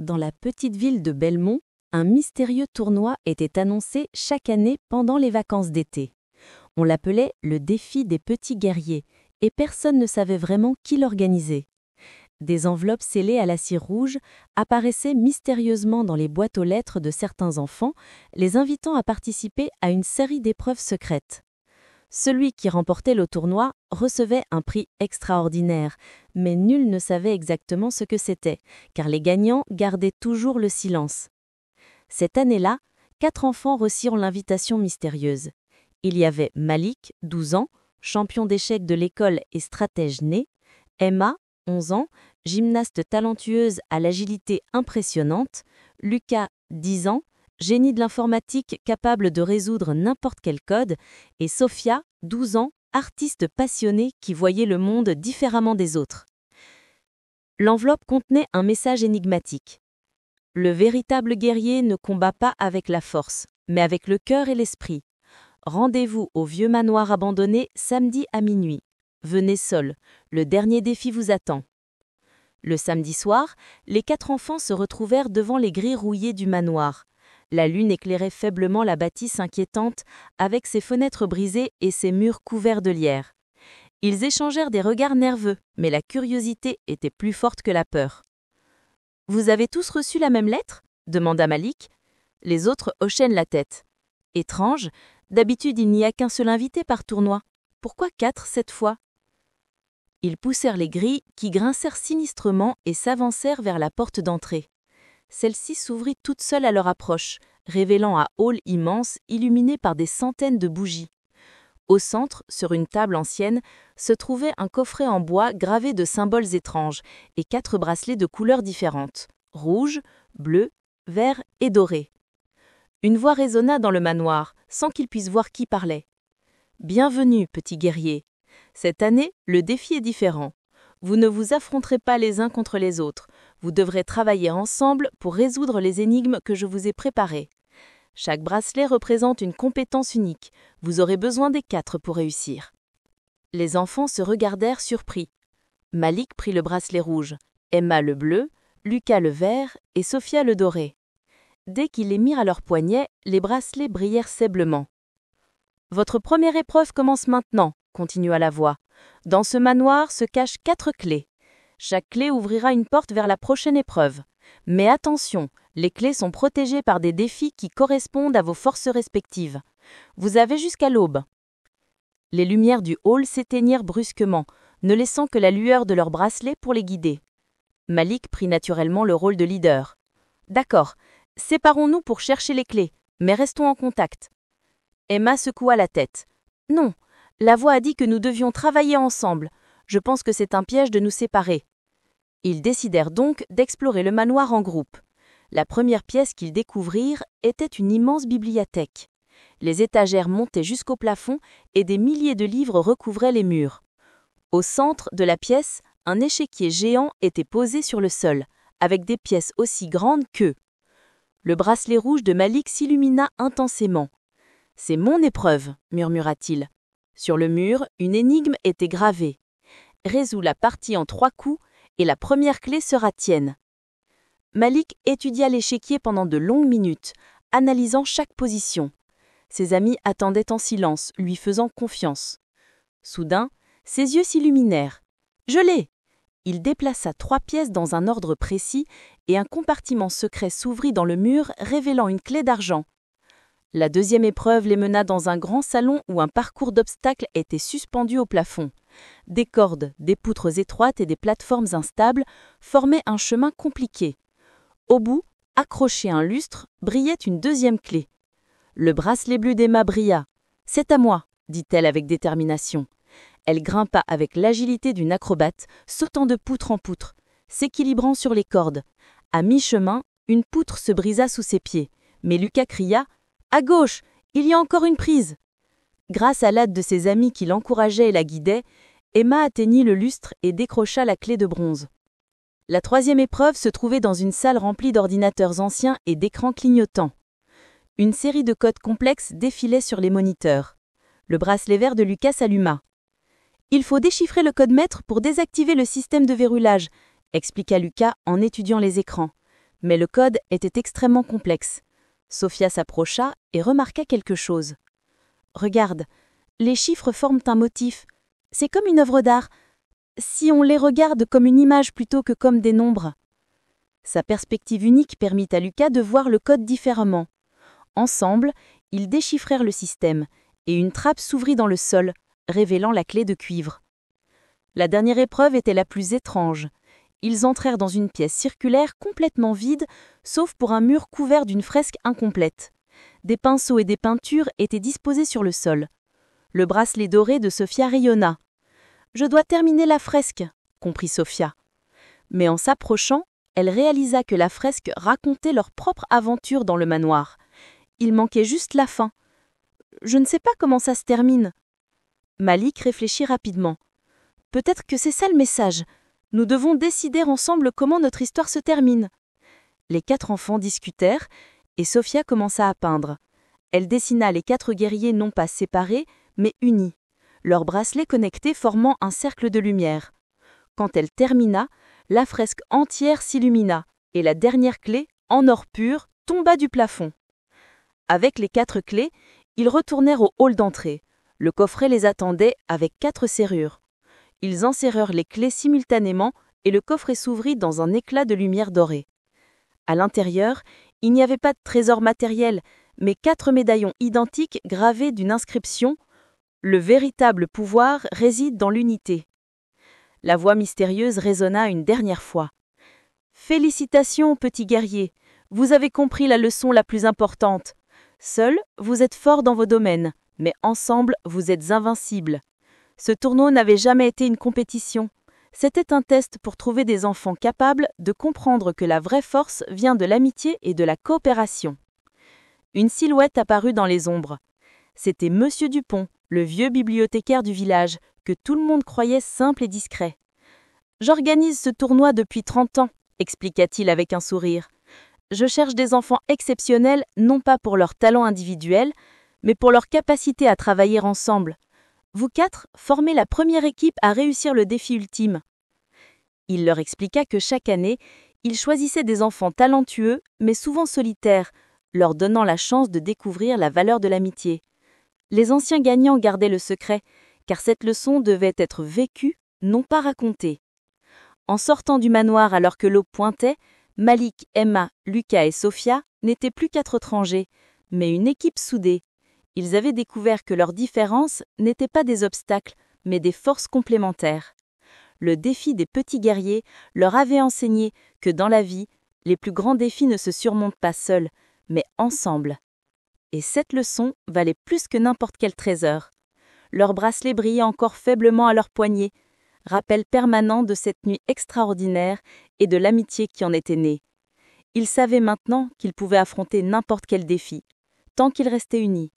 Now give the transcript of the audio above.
dans la petite ville de Belmont, un mystérieux tournoi était annoncé chaque année pendant les vacances d'été. On l'appelait le défi des petits guerriers, et personne ne savait vraiment qui l'organisait. Des enveloppes scellées à la cire rouge apparaissaient mystérieusement dans les boîtes aux lettres de certains enfants, les invitant à participer à une série d'épreuves secrètes. Celui qui remportait le tournoi recevait un prix extraordinaire, mais nul ne savait exactement ce que c'était, car les gagnants gardaient toujours le silence. Cette année-là, 4 enfants reçurent l'invitation mystérieuse. Il y avait Malik, 12 ans, champion d'échecs de l'école et stratège né, Emma, 11 ans, gymnaste talentueuse à l'agilité impressionnante, Lucas, 10 ans, génie de l'informatique capable de résoudre n'importe quel code, et Sophia, 12 ans, artiste passionnée qui voyait le monde différemment des autres. L'enveloppe contenait un message énigmatique. Le véritable guerrier ne combat pas avec la force, mais avec le cœur et l'esprit. Rendez-vous au vieux manoir abandonné samedi à minuit. Venez seul, le dernier défi vous attend. Le samedi soir, les 4 enfants se retrouvèrent devant les grilles rouillées du manoir. La lune éclairait faiblement la bâtisse inquiétante, avec ses fenêtres brisées et ses murs couverts de lierre. Ils échangèrent des regards nerveux, mais la curiosité était plus forte que la peur. « Vous avez tous reçu la même lettre ?» demanda Malik. Les autres hochaient la tête. « Étrange, d'habitude il n'y a qu'un seul invité par tournoi. Pourquoi 4 cette fois ?» Ils poussèrent les grilles qui grincèrent sinistrement et s'avancèrent vers la porte d'entrée. Celle-ci s'ouvrit toute seule à leur approche, révélant un hall immense illuminé par des centaines de bougies. Au centre, sur une table ancienne, se trouvait un coffret en bois gravé de symboles étranges et 4 bracelets de couleurs différentes, rouge, bleu, vert et doré. Une voix résonna dans le manoir, sans qu'ils puissent voir qui parlait. « Bienvenue, petit guerrier. Cette année, le défi est différent. Vous ne vous affronterez pas les uns contre les autres. Vous devrez travailler ensemble pour résoudre les énigmes que je vous ai préparées. Chaque bracelet représente une compétence unique. Vous aurez besoin des 4 pour réussir. » Les enfants se regardèrent surpris. Malik prit le bracelet rouge, Emma le bleu, Lucas le vert et Sophia le doré. Dès qu'ils les mirent à leurs poignets, les bracelets brillèrent faiblement. « Votre première épreuve commence maintenant, » continua la voix. « Dans ce manoir se cachent 4 clés. Chaque clé ouvrira une porte vers la prochaine épreuve. Mais attention, les clés sont protégées par des défis qui correspondent à vos forces respectives. Vous avez jusqu'à l'aube. » Les lumières du hall s'éteignirent brusquement, ne laissant que la lueur de leurs bracelets pour les guider. Malik prit naturellement le rôle de leader. « D'accord, séparons-nous pour chercher les clés, mais restons en contact. » Emma secoua la tête. « Non, la voix a dit que nous devions travailler ensemble. Je pense que c'est un piège de nous séparer. » Ils décidèrent donc d'explorer le manoir en groupe. La première pièce qu'ils découvrirent était une immense bibliothèque. Les étagères montaient jusqu'au plafond et des milliers de livres recouvraient les murs. Au centre de la pièce, un échiquier géant était posé sur le sol, avec des pièces aussi grandes qu'eux. Le bracelet rouge de Malik s'illumina intensément. « C'est mon épreuve, » murmura-t-il. Sur le mur, une énigme était gravée. « Résous la partie en 3 coups et la première clé sera tienne. » Malik étudia l'échiquier pendant de longues minutes, analysant chaque position. Ses amis attendaient en silence, lui faisant confiance. Soudain, ses yeux s'illuminèrent. « Je l'ai !» Il déplaça 3 pièces dans un ordre précis et un compartiment secret s'ouvrit dans le mur, révélant une clé d'argent. La deuxième épreuve les mena dans un grand salon où un parcours d'obstacles était suspendu au plafond. Des cordes, des poutres étroites et des plateformes instables formaient un chemin compliqué. Au bout, accroché à un lustre, brillait une deuxième clé. Le bracelet bleu d'Emma brilla. « C'est à moi !» dit-elle avec détermination. Elle grimpa avec l'agilité d'une acrobate, sautant de poutre en poutre, s'équilibrant sur les cordes. À mi-chemin, une poutre se brisa sous ses pieds, mais Lucas cria « À gauche, il y a encore une prise !» Grâce à l'aide de ses amis qui l'encourageaient et la guidaient, Emma atteignit le lustre et décrocha la clé de bronze. La troisième épreuve se trouvait dans une salle remplie d'ordinateurs anciens et d'écrans clignotants. Une série de codes complexes défilait sur les moniteurs. Le bracelet vert de Lucas s'alluma. « Il faut déchiffrer le code maître pour désactiver le système de verrouillage », expliqua Lucas en étudiant les écrans. Mais le code était extrêmement complexe. Sophia s'approcha et remarqua quelque chose. « Regarde, les chiffres forment un motif. C'est comme une œuvre d'art. Si on les regarde comme une image plutôt que comme des nombres. » Sa perspective unique permit à Lucas de voir le code différemment. Ensemble, ils déchiffrèrent le système, et une trappe s'ouvrit dans le sol, révélant la clé de cuivre. La dernière épreuve était la plus étrange. Ils entrèrent dans une pièce circulaire complètement vide, sauf pour un mur couvert d'une fresque incomplète. Des pinceaux et des peintures étaient disposés sur le sol. Le bracelet doré de Sophia rayonna. « Je dois terminer la fresque », comprit Sophia. Mais en s'approchant, elle réalisa que la fresque racontait leur propre aventure dans le manoir. Il manquait juste la fin. « Je ne sais pas comment ça se termine. » Malik réfléchit rapidement. « Peut-être que c'est ça le message. Nous devons décider ensemble comment notre histoire se termine. » Les 4 enfants discutèrent et Sophia commença à peindre. Elle dessina les 4 guerriers non pas séparés, mais unis, leurs bracelets connectés formant un cercle de lumière. Quand elle termina, la fresque entière s'illumina et la dernière clé, en or pur, tomba du plafond. Avec les 4 clés, ils retournèrent au hall d'entrée. Le coffret les attendait avec 4 serrures. Ils enserrèrent les clés simultanément et le coffret s'ouvrit dans un éclat de lumière dorée. À l'intérieur, il n'y avait pas de trésor matériel, mais 4 médaillons identiques gravés d'une inscription « Le véritable pouvoir réside dans l'unité ». La voix mystérieuse résonna une dernière fois. « Félicitations, petits guerriers, vous avez compris la leçon la plus importante. Seuls, vous êtes forts dans vos domaines, mais ensemble, vous êtes invincibles. Ce tournoi n'avait jamais été une compétition. C'était un test pour trouver des enfants capables de comprendre que la vraie force vient de l'amitié et de la coopération. » Une silhouette apparut dans les ombres. C'était Monsieur Dupont, le vieux bibliothécaire du village, que tout le monde croyait simple et discret. « J'organise ce tournoi depuis 30 ans, expliqua-t-il avec un sourire. Je cherche des enfants exceptionnels, non pas pour leur talent individuel, mais pour leur capacité à travailler ensemble. Vous 4 formez la première équipe à réussir le défi ultime. » Il leur expliqua que chaque année, il choisissait des enfants talentueux, mais souvent solitaires, leur donnant la chance de découvrir la valeur de l'amitié. Les anciens gagnants gardaient le secret, car cette leçon devait être vécue, non pas racontée. En sortant du manoir alors que l'aube pointait, Malik, Emma, Lucas et Sophia n'étaient plus qu'4 étrangers, mais une équipe soudée. Ils avaient découvert que leurs différences n'étaient pas des obstacles, mais des forces complémentaires. Le défi des petits guerriers leur avait enseigné que dans la vie, les plus grands défis ne se surmontent pas seuls, mais ensemble. Et cette leçon valait plus que n'importe quel trésor. Leurs bracelets brillaient encore faiblement à leurs poignets, rappel permanent de cette nuit extraordinaire et de l'amitié qui en était née. Ils savaient maintenant qu'ils pouvaient affronter n'importe quel défi, tant qu'ils restaient unis.